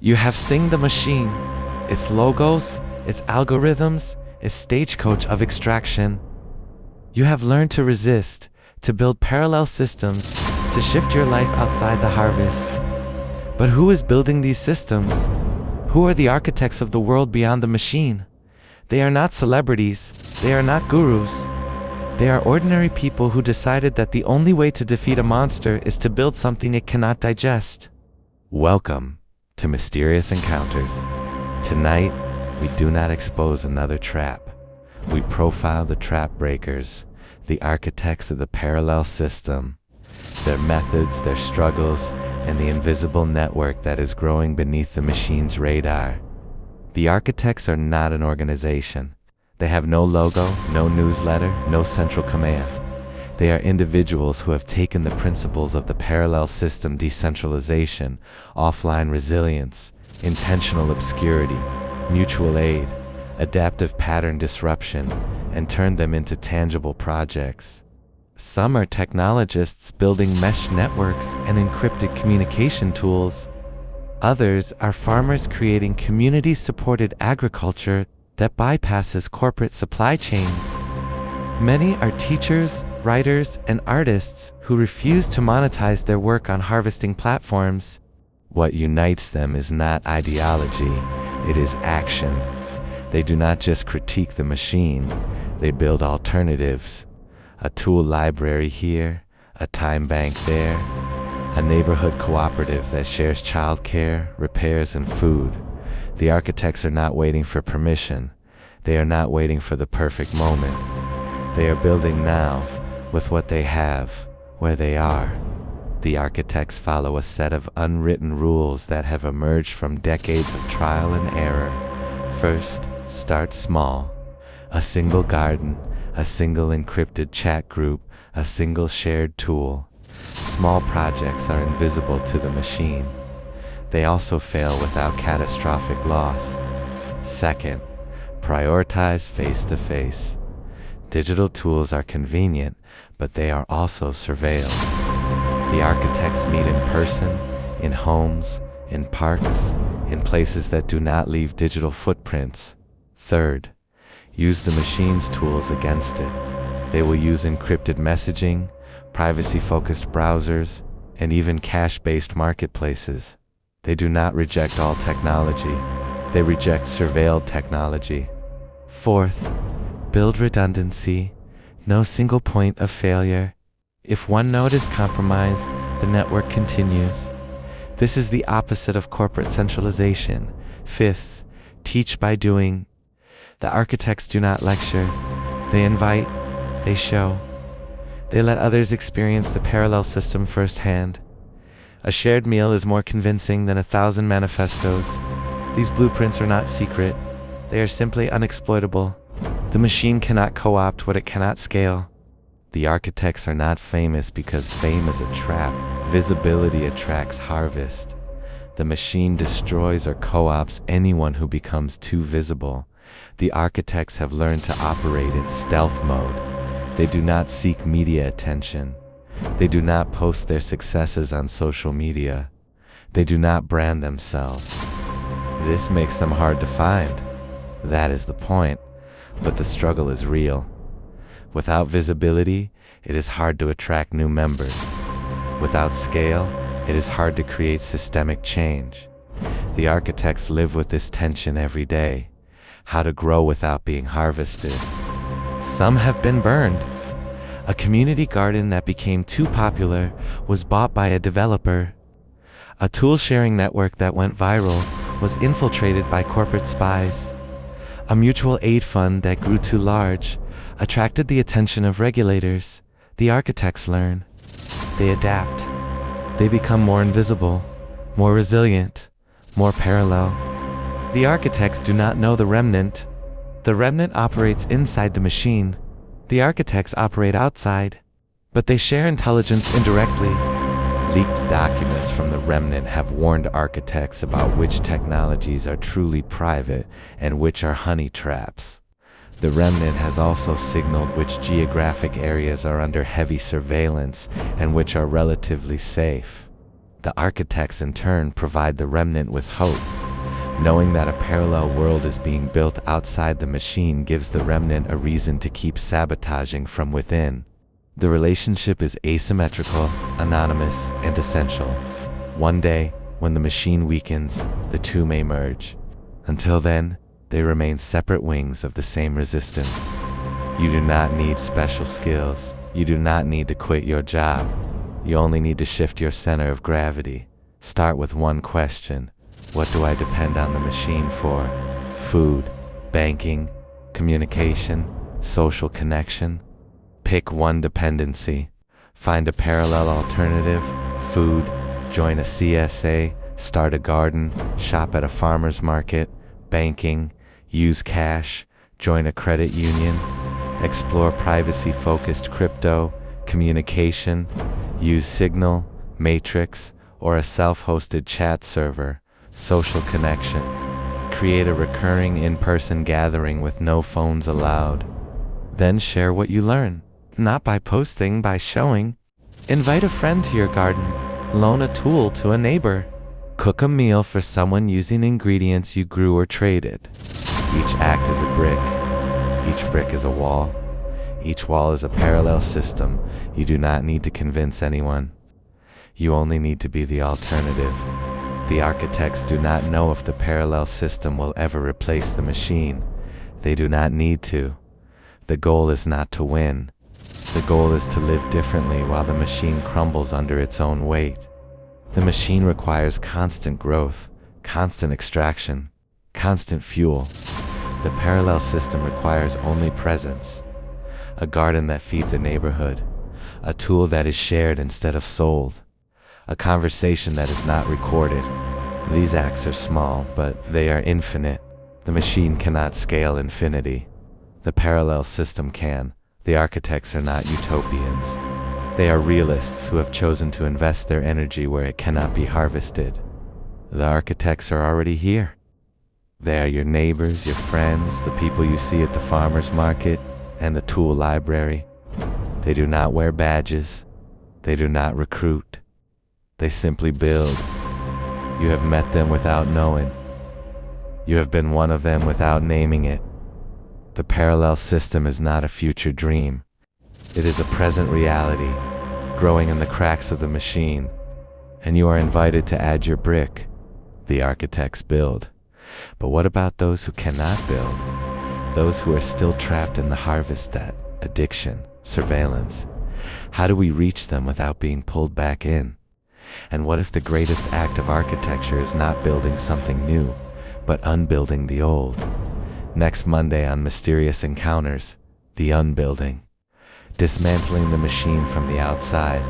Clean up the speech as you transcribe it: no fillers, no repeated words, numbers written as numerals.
You have seen the machine, its logos, its algorithms, its stagecoach of extraction. You have learned to resist, to build parallel systems, to shift your life outside the harvest. But who is building these systems? Who are the architects of the world beyond the machine? They are not celebrities, they are not gurus. They are ordinary people who decided that the only way to defeat a monster is to build something it cannot digest. Welcome to Mysterious Encounters. Tonight, we do not expose another trap. We profile the trap breakers, the architects of the parallel system, their methods, their struggles, and the invisible network that is growing beneath the machine's radar. The architects are not an organization. They have no logo, no newsletter, no central command. They are individuals who have taken the principles of the parallel system: decentralization, offline resilience, intentional obscurity, mutual aid, adaptive pattern disruption, and turned them into tangible projects. Some are technologists building mesh networks and encrypted communication tools. Others are farmers creating community-supported agriculture that bypasses corporate supply chains. Many are teachers, writers, and artists who refuse to monetize their work on harvesting platforms. What unites them is not ideology, it is action. They do not just critique the machine, they build alternatives. A tool library here, a time bank there, a neighborhood cooperative that shares childcare, repairs, and food. The architects are not waiting for permission. They are not waiting for the perfect moment. They are building now, with what they have, where they are. The architects follow a set of unwritten rules that have emerged from decades of trial and error. First, start small. A single garden, a single encrypted chat group, a single shared tool. Small projects are invisible to the machine. They also fail without catastrophic loss. Second, prioritize face-to-face. Digital tools are convenient, but they are also surveilled. The architects meet in person, in homes, in parks, in places that do not leave digital footprints. Third, use the machine's tools against it. They will use encrypted messaging, privacy-focused browsers, and even cache-based marketplaces. They do not reject all technology. They reject surveilled technology. Fourth, build redundancy. No single point of failure. If one node is compromised, the network continues. This is the opposite of corporate centralization. Fifth, teach by doing. The architects do not lecture. They invite, they show. They let others experience the parallel system firsthand. A shared meal is more convincing than 1,000 manifestos. These blueprints are not secret. They are simply unexploitable. The machine cannot co-opt what it cannot scale. The architects are not famous because fame is a trap. Visibility attracts harvest. The machine destroys or co-opts anyone who becomes too visible. The architects have learned to operate in stealth mode. They do not seek media attention. They do not post their successes on social media. They do not brand themselves. This makes them hard to find. That is the point. But the struggle is real. Without visibility, it is hard to attract new members. Without scale, it is hard to create systemic change. The architects live with this tension every day. How to grow without being harvested. Some have been burned. A community garden that became too popular was bought by a developer. A tool-sharing network that went viral was infiltrated by corporate spies. A mutual aid fund that grew too large attracted the attention of regulators. The architects learn. They adapt. They become more invisible, more resilient, more parallel. The architects do not know the remnant. The remnant operates inside the machine. The architects operate outside, but they share intelligence indirectly. Leaked documents from the remnant have warned architects about which technologies are truly private and which are honey traps. The remnant has also signaled which geographic areas are under heavy surveillance and which are relatively safe. The architects in turn provide the remnant with hope. Knowing that a parallel world is being built outside the machine gives the remnant a reason to keep sabotaging from within. The relationship is asymmetrical, anonymous, and essential. One day, when the machine weakens, the two may merge. Until then, they remain separate wings of the same resistance. You do not need special skills. You do not need to quit your job. You only need to shift your center of gravity. Start with one question. What do I depend on the machine for? Food, banking, communication, social connection? Pick one dependency. Find a parallel alternative. Food, join a CSA, start a garden, shop at a farmer's market. Banking, use cash, join a credit union. Explore privacy-focused crypto, communication, use Signal, Matrix, or a self-hosted chat server. Social connection. Create a recurring in-person gathering with no phones allowed. Then share what you learn. Not by posting, by showing. Invite a friend to your garden. Loan a tool to a neighbor. Cook a meal for someone using ingredients you grew or traded. Each act is a brick. Each brick is a wall. Each wall is a parallel system. You do not need to convince anyone. You only need to be the alternative. The architects do not know if the parallel system will ever replace the machine. They do not need to. The goal is not to win. The goal is to live differently while the machine crumbles under its own weight. The machine requires constant growth, constant extraction, constant fuel. The parallel system requires only presence. A garden that feeds a neighborhood. A tool that is shared instead of sold. A conversation that is not recorded. These acts are small, but they are infinite. The machine cannot scale infinity. The parallel system can. The architects are not utopians. They are realists who have chosen to invest their energy where it cannot be harvested. The architects are already here. They are your neighbors, your friends, the people you see at the farmer's market, and the tool library. They do not wear badges. They do not recruit. They simply build. You have met them without knowing. You have been one of them without naming it. The parallel system is not a future dream. It is a present reality, growing in the cracks of the machine. And you are invited to add your brick. The architects build. But what about those who cannot build? Those who are still trapped in the harvest debt, addiction, surveillance. How do we reach them without being pulled back in? And what if the greatest act of architecture is not building something new, but unbuilding the old? Next Monday on Mysterious Encounters, the unbuilding. Dismantling the machine from the outside.